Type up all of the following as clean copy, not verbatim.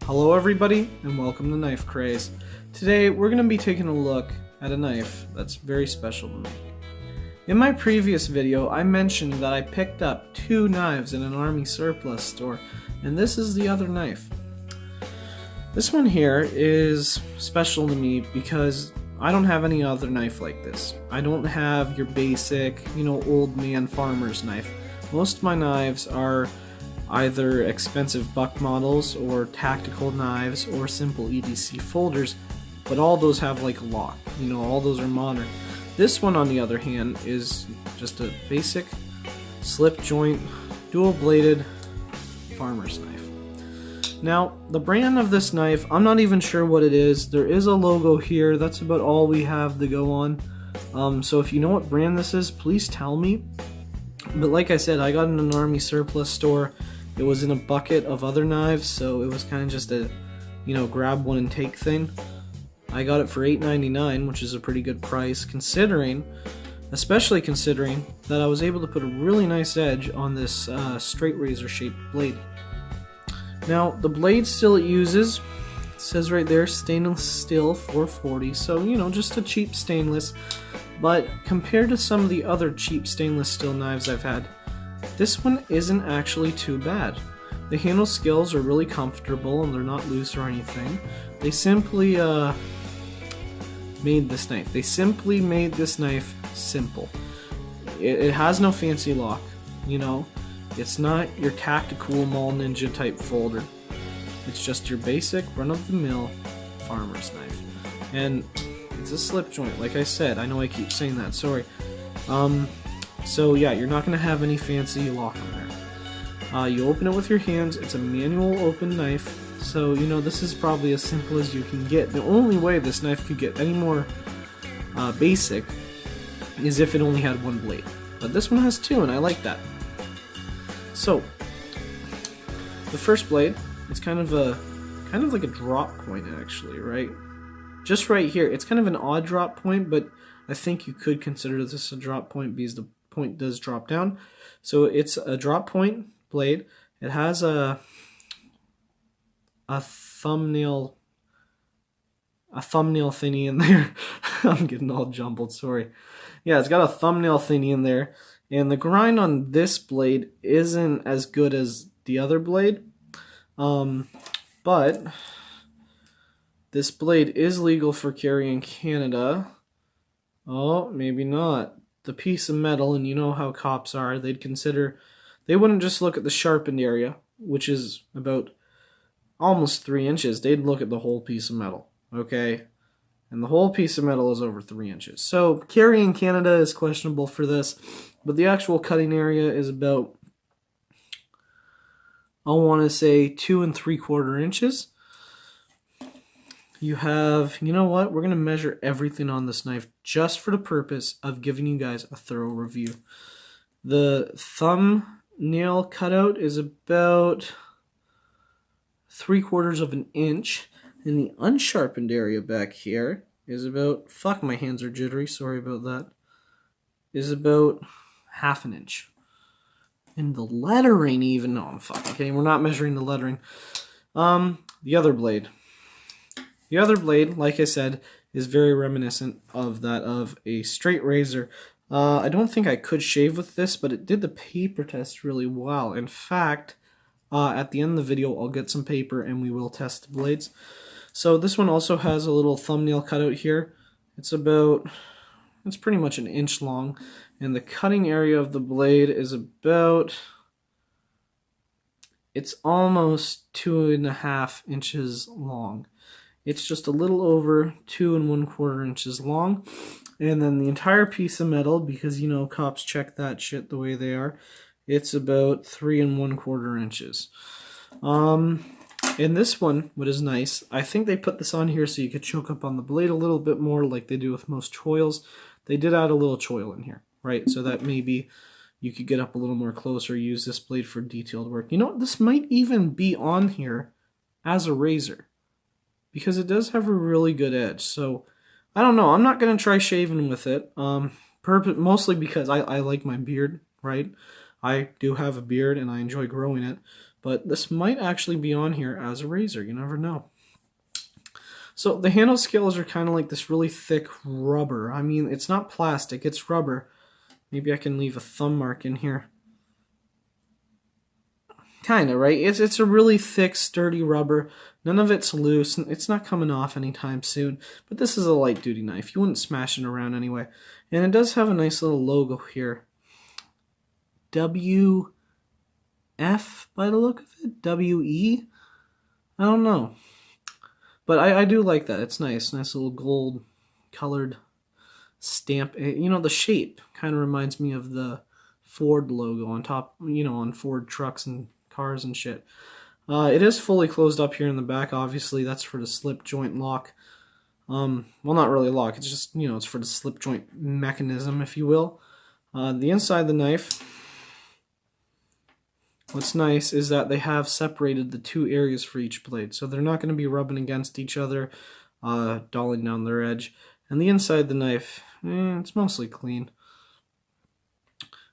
Hello everybody and welcome to Knife Craze. Today we're going to be taking a look at a knife that's very special to me. In my previous video I mentioned that I picked up two knives in an army surplus store, and this is the other knife. This one here is special to me because I don't have any other knife like this. I don't have your basic, old man farmer's knife. Most of my knives are either expensive buck models or tactical knives or simple EDC folders, but all those have like a lock, all those are modern. This one on the other hand is just a basic slip joint, dual bladed farmer's knife. Now the brand of this knife, I'm not even sure what it is. There is a logo here, that's about all we have to go on. So if you know what brand this is, please tell me. But like I said, I got it in an army surplus store. It was in a bucket of other knives, so it was kind of just a, grab one and take thing. I got it for $8.99, which is a pretty good price, especially considering that I was able to put a really nice edge on this straight razor shaped blade. Now, the blade still it uses, it says right there, stainless steel 440, so, just a cheap stainless. But compared to some of the other cheap stainless steel knives I've had, this one isn't actually too bad. The handle skills are really comfortable and they're not loose or anything. They simply made this knife. They simply made this knife simple. It has no fancy lock, It's not your tactical mall ninja type folder. It's just your basic run-of-the-mill farmer's knife. And it's a slip joint, like I said. I know I keep saying that, sorry. So yeah, you're not going to have any fancy lock on there. You open it with your hands. It's a manual open knife, so this is probably as simple as you can get. The only way this knife could get any more basic is if it only had one blade, but this one has two, and I like that. So the first blade, it's kind of like a drop point actually, right? Just right here, it's kind of an odd drop point, but I think you could consider this a drop point because the point does drop down. So it's a drop point blade. It has a thumbnail thingy in there. I'm getting all jumbled, sorry. Yeah, it's got a thumbnail thingy in there, and the grind on this blade isn't as good as the other blade, but this blade is legal for carry in Canada. Oh, maybe not. The piece of metal, and you know how cops are, they wouldn't just look at the sharpened area, which is about almost 3 inches. They'd look at the whole piece of metal, okay? And the whole piece of metal is over 3 inches. So carry in Canada is questionable for this, but the actual cutting area is about, I want to say 2 3/4 inches. You have, you know what, we're going to measure everything on this knife just for the purpose of giving you guys a thorough review. The thumbnail cutout is about 3/4 of an inch, and the unsharpened area back here is about, fuck, my hands are jittery, sorry about that, is about 1/2 inch. And the lettering even, no, fuck, okay, we're not measuring the lettering. The other blade. The other blade, like I said, is very reminiscent of that of a straight razor. I don't think I could shave with this, but it did the paper test really well. In fact, at the end of the video, I'll get some paper and we will test the blades. So this one also has a little thumbnail cutout here. It's pretty much 1 inch long, and the cutting area of the blade is it's almost 2.5 inches long. It's just a little over 2 1/4 inches long. And then the entire piece of metal, because cops check that shit the way they are, it's about 3 1/4 inches. And this one, what is nice, I think they put this on here so you could choke up on the blade a little bit more like they do with most choils. They did add a little choil in here, right? So that maybe you could get up a little more closer, use this blade for detailed work. This might even be on here as a razor, because it does have a really good edge. So I don't know, I'm not going to try shaving with it, mostly because I like my beard, right? I do have a beard and I enjoy growing it, but this might actually be on here as a razor. You never know. So the handle scales are kind of like this really thick rubber. I mean, it's not plastic, it's rubber. Maybe I can leave a thumb mark in here. Kind of, right? It's a really thick, sturdy rubber. None of it's loose. It's not coming off anytime soon. But this is a light-duty knife. You wouldn't smash it around anyway. And it does have a nice little logo here. WF by the look of it? WE? I don't know. But I do like that. It's nice. Nice little gold colored stamp. You know, the shape kind of reminds me of the Ford logo on top, you know, on Ford trucks and cars and shit. It is fully closed up here in the back, obviously. That's for the slip joint lock. Well, not really lock. It's just, you know, it's for the slip joint mechanism, if you will. The inside of the knife, what's nice is that they have separated the two areas for each blade. So they're not going to be rubbing against each other, dulling down their edge. And the inside of the knife, it's mostly clean.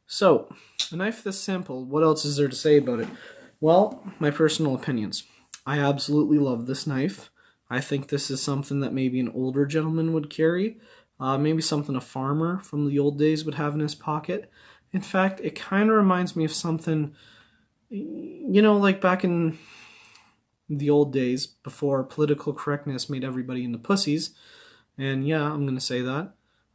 So, a knife this simple, what else is there to say about it? Well, my personal opinions. I absolutely love this knife. I think this is something that maybe an older gentleman would carry. Maybe something a farmer from the old days would have in his pocket. In fact, it kind of reminds me of something, you know, like back in the old days before political correctness made everybody into pussies. And yeah, I'm going to say that.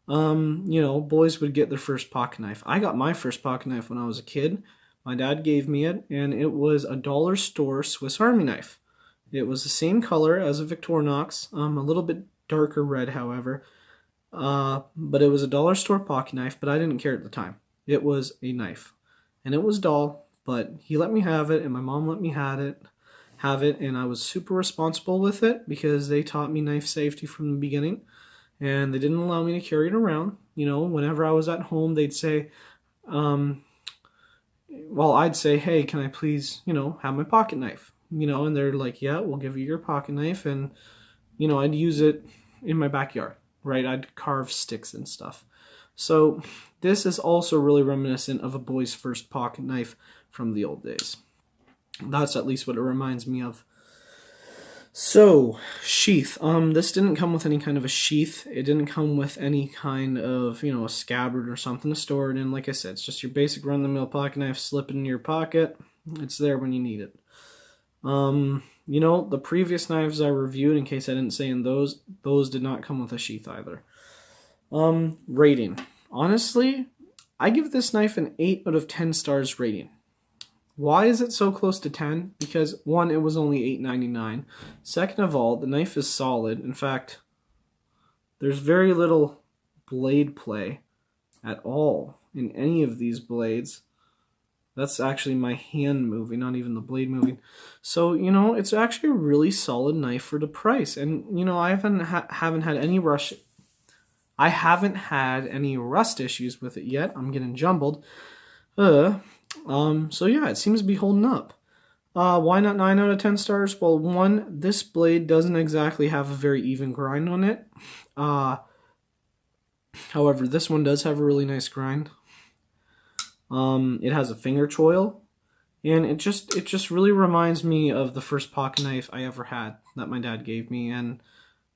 You know, boys would get their first pocket knife. I got my first pocket knife when I was a kid. My dad gave me it, and it was a dollar store Swiss Army knife. It was the same color as a Victorinox, a little bit darker red, however. But it was a dollar store pocket knife, but I didn't care at the time. It was a knife, and it was dull, but he let me have it, and my mom let me have it, and I was super responsible with it because they taught me knife safety from the beginning, and they didn't allow me to carry it around. You know, whenever I was at home, they'd say, well, I'd say, hey, can I please, you know, have my pocket knife? You know, and they're like, yeah, we'll give you your pocket knife. And, you know, I'd use it in my backyard, right? I'd carve sticks and stuff. So this is also really reminiscent of a boy's first pocket knife from the old days. That's at least what it reminds me of. So, sheath. This didn't come with any kind of a sheath. It didn't come with any kind of, you know, a scabbard or something to store it in. Like I said, it's just your basic run-of-the-mill pocket knife, slip it in your pocket. It's there when you need it. You know, the previous knives I reviewed, in case I didn't say in those did not come with a sheath either. Rating. Honestly, I give this knife an 8 out of 10 stars rating. Why is it so close to 10? Because, one, it was only $8.99. Second of all, the knife is solid. In fact, there's very little blade play at all in any of these blades. That's actually my hand moving, not even the blade moving. So, you know, it's actually a really solid knife for the price. And, you know, I haven't had any rust. I haven't had any rust issues with it yet. I'm getting jumbled. So yeah, it seems to be holding up. Why not 9 out of 10 stars? Well, one, this blade doesn't exactly have a very even grind on it. However, this one does have a really nice grind. It has a finger choil, and it just really reminds me of the first pocket knife I ever had that my dad gave me. And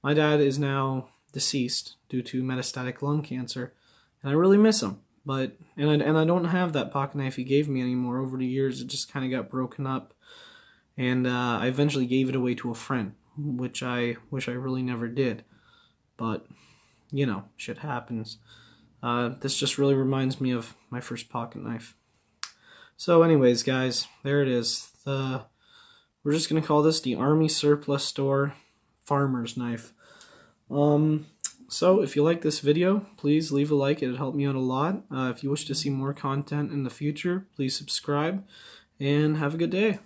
my dad is now deceased due to metastatic lung cancer, and I really miss him. But and I don't have that pocket knife he gave me anymore. Over the years, it just kind of got broken up, and I eventually gave it away to a friend, which I wish I really never did. But you know, shit happens. This just really reminds me of my first pocket knife. So, anyways, guys, there it is. We're just gonna call this the Army Surplus Store Farmer's Knife. So, if you like this video, please leave a like. It'd help me out a lot. If you wish to see more content in the future, please subscribe, and have a good day.